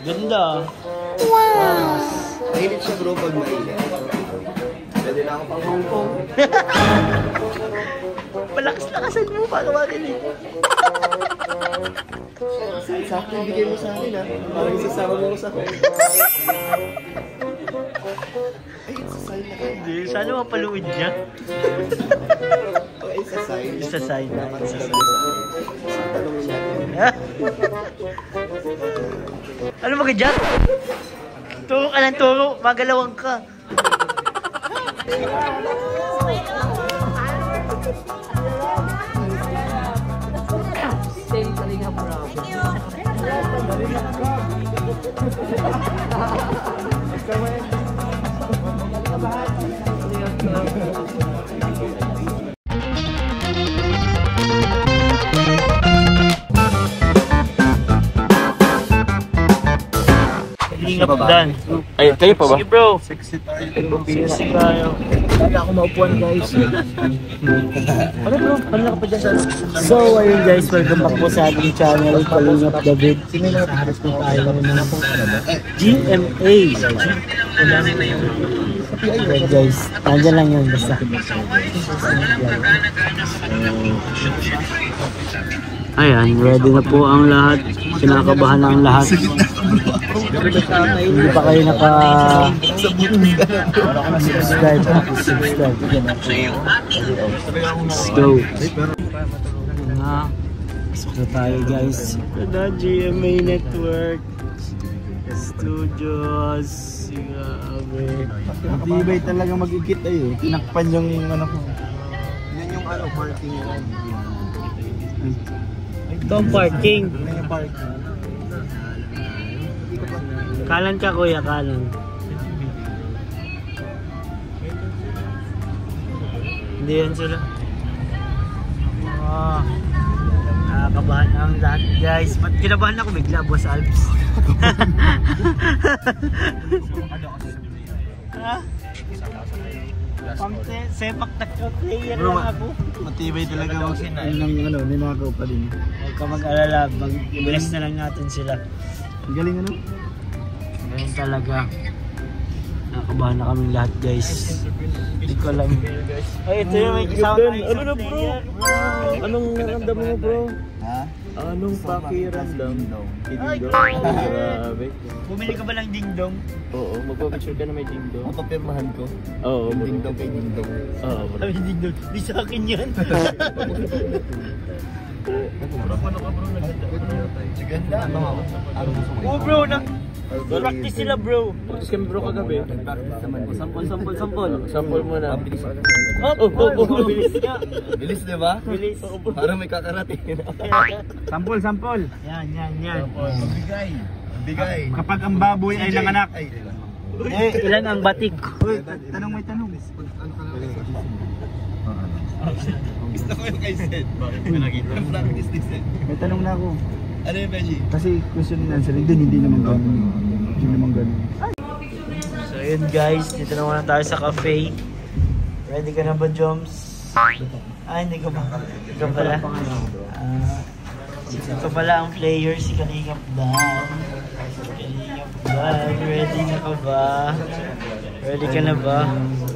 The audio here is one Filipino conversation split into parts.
Ganda. Wow! Mainit siya bro pag mainit. Pwede na ako pang Hong Kong. Palakas-lakasan mo para makinig. Sakto ibigay mo sa akin ha. Parang isasama mo ko sa akin. Ay, isasign na kayo. Hindi, sana mapaluin niya. Okay, isasign. Isasign na. Tanong siya. Ano ba ganyan? Turo ka ng turo, magalawang ka. Dan. Ay, kayo pa ba? Sige bro. Sexy tayo. Lagi ako maupuan guys. Ano bro? Ano ka pa dyan sa... So ayun guys, welcome back po sa ating channel, Kalingap David. Harap po tayo ng GMA. Ayan guys, nandiyan lang yun basta. Ayan, ready na po ang lahat. Kinakabahan na ang lahat. Hindi pa kayo subscribe. Let's go. Pasok na tayo guys. Ito GMA Network Studios. Grabe. Matibay talaga mag-ikit ay tinakpan yung ano ko. Yan yung ano, parking yan. Ito ang parking. Yan yung parking. Kanan ka kuya, kanan. Hindi yan sila. Nakakabahan ang lahat guys. Ba't kinabahan ako bigla, Boss Alps? Ha? Sepak takyo player lang ako. Matibay talaga ng ninakaw pa din. Huwag ka mag-alala, mag-bless na lang natin sila. Ang galing ano? Ngayon talaga. Nakakabahan na kaming lahat guys. Hindi ko alam. Ay, ito yung may kasama tayo. Ano na bro? Anong naramdaman mo bro? Ha? Anong pakiramdam? Ay, Grabe. bumili ka ba ng dingdong? Oo, magpapicture ka na may dingdong. Mapapirmahan ko. Oo, Dingdong kay dingdong. Oo, bro. Ay, dingdong. Di sa akin yan. Ganda. Ano gusto mo? Oo bro, practice sila bro. Practice kami bro kagabi. Sampol. Sample mo na. Bilis nga. Bilis di ba? Bilis. Parang may kakarating. Sample. Yan. Bigay. Kapag ang baboy ay nanganak. Ilan ang batik? Uy, may tanong. Gusto ko yung kay Seth. Ang practice ni Seth. May tanong na ako. Ano yung Benji? Kasi question and answer din, hindi naman ganun. So yun guys, dito na muna tayo sa cafe. Ready ka na ba, Joms? Hindi ka ba? Ikaw pala. Ito pala ang player, si Kalingap Dan. Ready na ka ba? Ready ka na ba?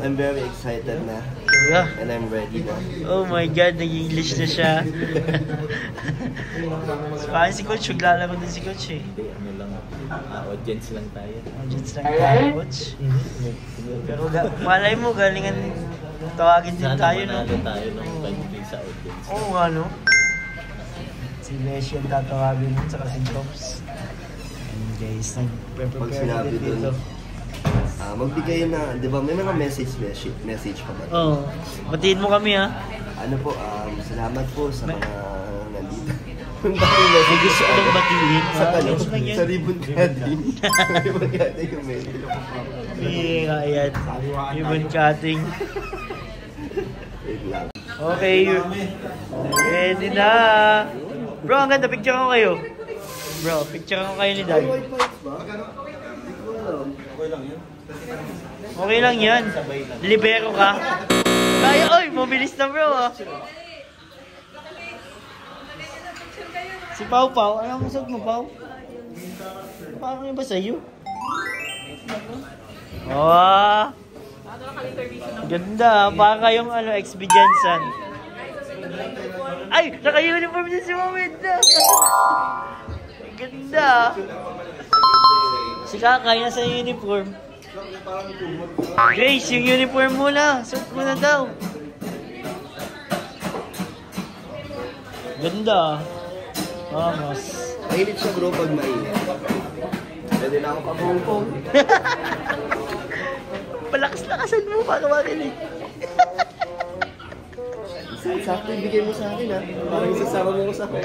I'm very excited na. Yeah. And I'm ready na. Oh my God, nag-English na siya. Parang si Coach, maglalaro din si Coach eh. Ano lang, audience lang tayo. Audience lang tayo, Coach. Pero malay mo, galingan tawagin din tayo, no? Sana tayo ng country sa audience. Oo nga, no? Si Leslie ang tatawagin nun, saka si Jobs. And guys, nag-prepare din dito. Magbigay na, di ba may mga message pa ba? Oo. Batiin mo kami, ha? Ano po, salamat po sa mga nandito. May gusto ko lang batiin. Sa Yes lang yan. sa ribbon cutting. Ribbon cutting yung medyo. Ayan. Ribbon cutting. Wait lang. Okay, ready na. Bro, ang ganda. Picture ko kayo. Bro, picture ko kayo ni Dad. Okay lang yan. Libero ka. Kaya, oy, mabilis na bro. Si Pau Pau. Anong usap mo, Pau? Parang iba sa'yo. Oh! Ganda, parang kayong XB Jensen. Ay! Naka-uniform din si Mameda! Ganda! Si Kakay nasa uniform. Grace, yung uniform mo na. Suot mo na daw. Ganda. Vamos. Mainit siya bro pag mainit. Pwede na ako pag-hongkong. Palakas-lakasan mo para makinig. Sakto ibigay mo sa akin ha. Parang isasama mo ko sa akin.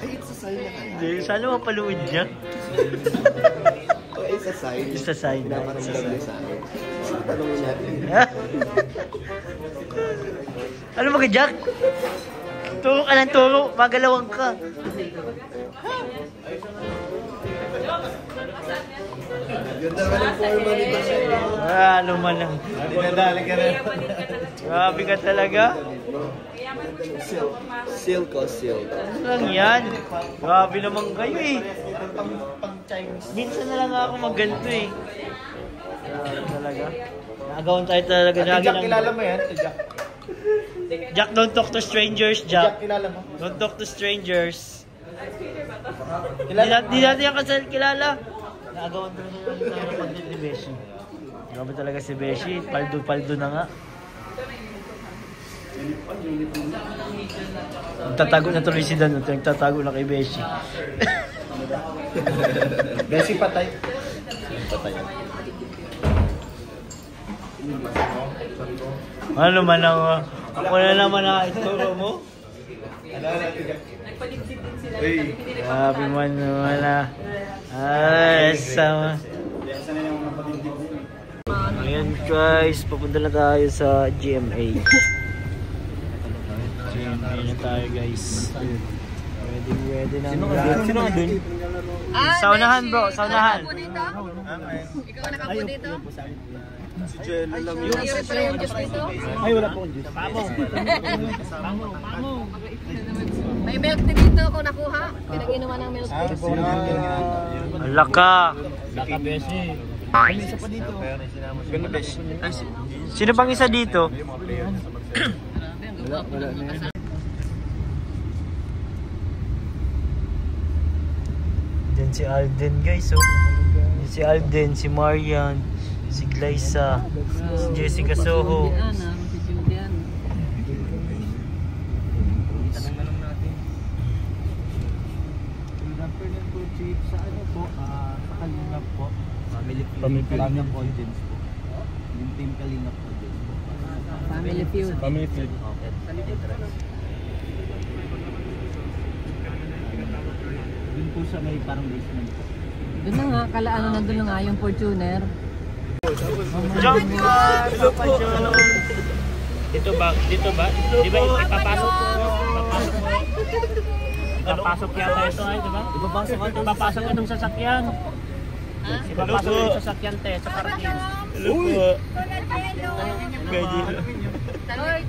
Ay, it's a sign na kaya. Sana mapaluin niya. Oh, it's a sign. It's a sign. Pinaparamdam niya sa akin. So, tanongin natin. Ano mga Jack? Turo ka ng turo. Magalawang ka. Ganda ka ng forma nito siya. Ano man lang. Dinadali ka na. Grabe ka talaga. Silk o silk. Ano lang yan? Grabe naman kayo eh. Minsan na lang ako magganto eh. Grabe talaga. Nakagawan tayo talaga. Jack, kilala mo yan? Si Jack. Jack, don't talk to strangers, Jack. Jack, kilala mo? Don't talk to strangers. Kilala Di natin yan kasi kilala. Nakagawan talaga ng content ni Beshi. Grabe talaga si Beshi. Paldo-paldo na nga. Nagtatago na tuloy si Dan. Nagtatago na kay Beshi. Beshi patay. Patay. Ano man ang... Ako na naman na ituro mo. Grabe man naman na. Ay, sama. Ayan guys, papunta na tayo sa GMA. GMA na tayo guys. Ready na. Sino nga dun? Saunahan bro, saunahan. Ikaw nakapo dito? Si Jello lang Yung pala yung juice dito? Ay, wala po akong juice. May milk tea dito kung nakuha. Pinag-inuman ng milk tea. Laka. Laka Beshi. Ay, isa pa dito. Ganda Besh. Sino pang isa dito? Wala na yan. Diyan si Alden guys, oh. Diyan si Alden, si Marian, si Glyza, si Jessica Soho. Sa ano po, sa Kalingap po. Family Kalingap audience po. Yung team Kalingap audience po. Family feud. Family feud. Dun po sa may parang basement po. Doon na nga, kalaano nandun na nga yung Fortuner. Jump car! Papa John! Dito ba? Di ba ipapasok po? Papasok yata ito ay, di ba? Ipapasok itong sasakyan. Ipapasok itong sasakyan te, sa parking. Hello po.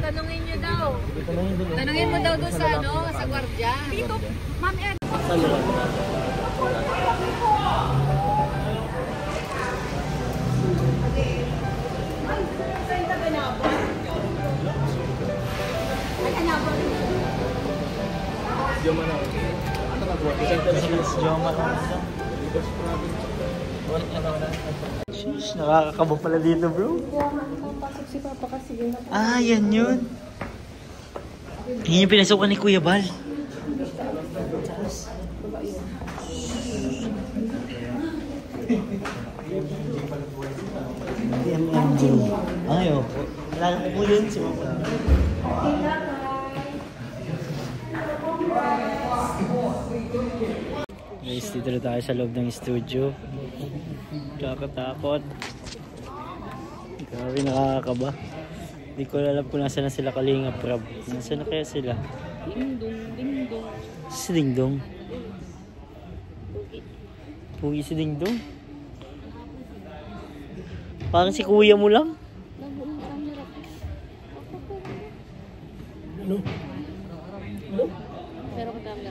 Tanungin nyo daw. Tanungin mo daw doon sa ano, sa gwardiya. Dito, Ma'am Ed. Nakakakabo pala dito bro. Papasok si Papa kasi yun. Ah, yan yun. Yan yung pinasukan ni Kuya Bal. MMJ. Ayo. Alala ko po yun si Papa. Guys, dito na tayo sa loob ng studio. Kakatakot. Grabe, nakakakaba. Hindi ko alam kung nasa na sila Kalingap Rab. Nasa na kaya sila? Ding-dong. Si Dingdong. Pugi si Dingdong. Parang si kuya mo lang. Pero ko camera.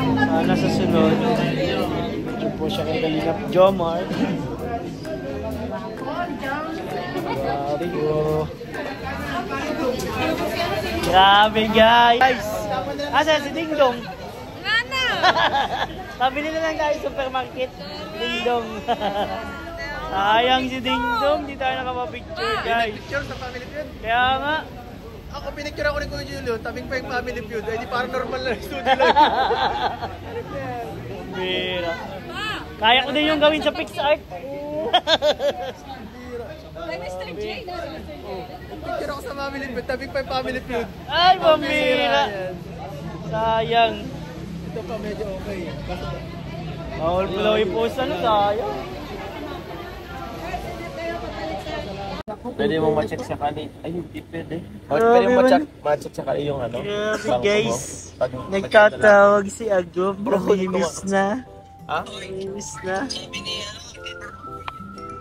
Nasa sunod. Ito po siya kay Kalingap Jomar. Grabe po. Grabe guys! Asa si Ding Dong? Nga na! Pabili na lang tayo sa supermarket. Ding Dong. Sayang si Ding Dong. Di tayo nakapapicture guys. Picture sa family ko yun. Kaya nga. ako pinicture ako ni Kuya Julio, tabing pa yung Family Feud. Eh, di parang normal na studio lang. Bira. Kaya ko din yung gawin sa PixArt. Kay Mr. J na. Picture ako sa Family Feud, tabing pa yung Family Feud. Ay, pambira. Sayang. Ito pa medyo okay. Bawal pala yung post ano, sayang. Pwede mo ma-check sa kanil. Ay, hindi pwede. Pwede mo ma-check sa kanil yung ano. Grabe guys. Nagtatawag si Agum. Namimiss na. Ha? Namimiss na.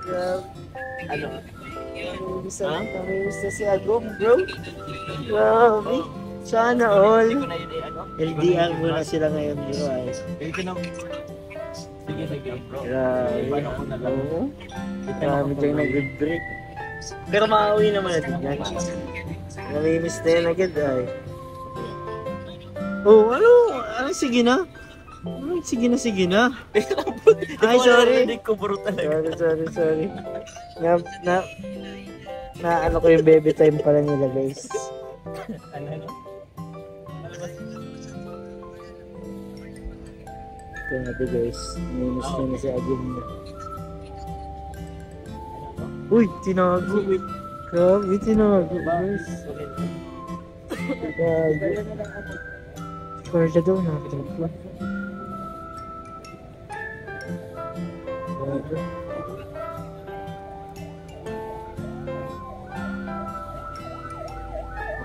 Grabe. Ano? Namimiss na si Agum, bro. Grabe. Sana all. Hindi ko na yun ano. LDR muna sila ngayon, bro. Hindi ko na. Sige, bro. Grabe. Paano ko na lang? Oo. Grabe dyan nag-good break. Pero makauwi naman natin yan. Namimiss na yan agad ay. Oh, ano? Ano sige na? Ano sige na? Ay, sorry. Hindi ko bro talaga. Sorry. Na ano ko yung baby time pala nila guys. Ano? Ito natin guys. Namimiss na si Agum na. Uy, tinago. Grabe, tinago guys. Grabe. Carla daw na. Grabe.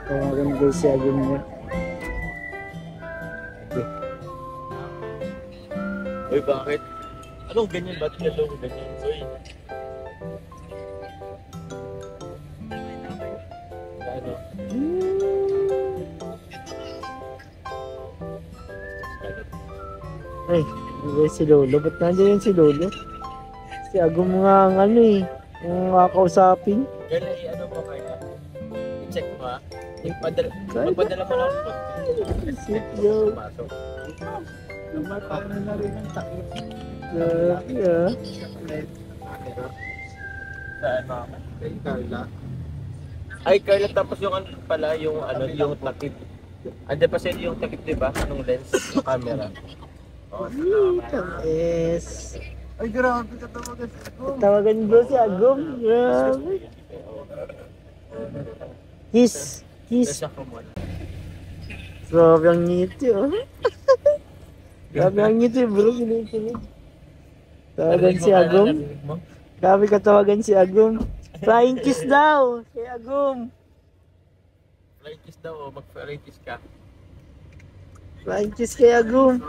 Tawagan guys si Agum niya. Uy, bakit? Anong ganyan? Ba't nalong ganyan? Uy. Ano? Ay, ano si Lolo? Ba't nandiyan si Lolo? Si Agum nga ang ano eh. Yung kakausapin. Kaya ano mo kaya? I-check mo ha? Magpadala mo lang po. Sit yo. Pumasok. Paano na rin ang takip? Grabe ah. Saan mama? Kay Carla. Ay, Carla, tapos yung ano pala, yung ano, yung takip. Ande pa sa'yo yung takip, diba? Anong lens? Yung camera. Oh, Yes. Ay, grabe ka tawagan si Agum. Tawagan bro si Agum. Grabe. Kiss. Nasa ko muna. Grabe ang ngiti oh. Grabe ang ngiti bro. Kinig. Tawagan si Agum. Grabe ka tawagan si Agum. Flying kiss daw. Kay Agum. Flying kiss daw o mag-flying kiss ka. Flying kiss kay Agum.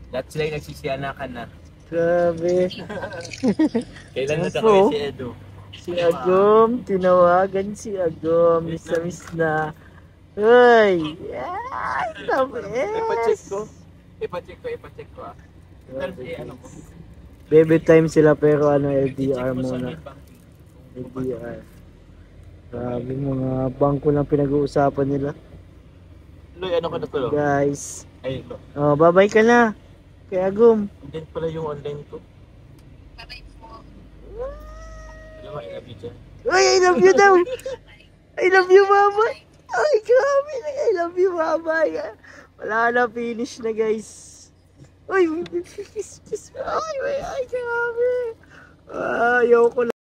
Lahat sila yung nagsisiyanakan na. Grabe. Kailan na Opo. kayo si Edo? Si Agum. Tinawagan si Agum. Miss na. Uy. Yes. Ipacheck ko. Ipacheck ko ah. Ano mo? Baby time sila pero ano LDR I-check mo sa muna. net banking. LDR. Grabe mga bangko lang pinag-uusapan nila. Loy, ano ka na to? Guys. Ay, ito. Oh, bye-bye ka na. Kay Agum. Then pala yung online ko. Alam mo, I love you dyan. Uy, I love you daw. I love you, mama. Ay, grabe. I love you, mama. Wala na, finish na, guys. Uy, kiss. Ay, grabe. Ayaw ko lang.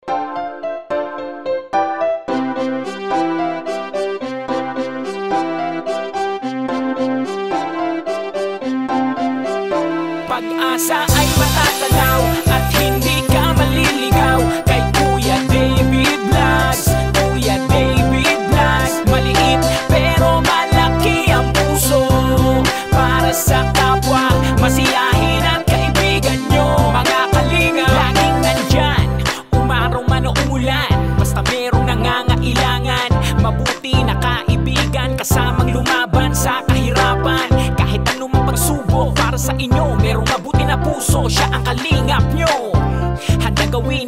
Pag-asa ay matatanaw at hindi ka maliligaw kay Kuya David Vlogs. Kuya David Vlogs, maliit pero malaki ang puso para sa kapwa, masiyahin at kaibigan nyo. Mga kalinga, laging nandyan, umaraw man o umulan, basta merong nangangailangan. Mabuti na kaibigan, kasamang lumaban sa kahirapan. Kahit anumang pagsubok para sa inyo, merong mabuti na puso, siya ang kalingap nyo. Handa gawin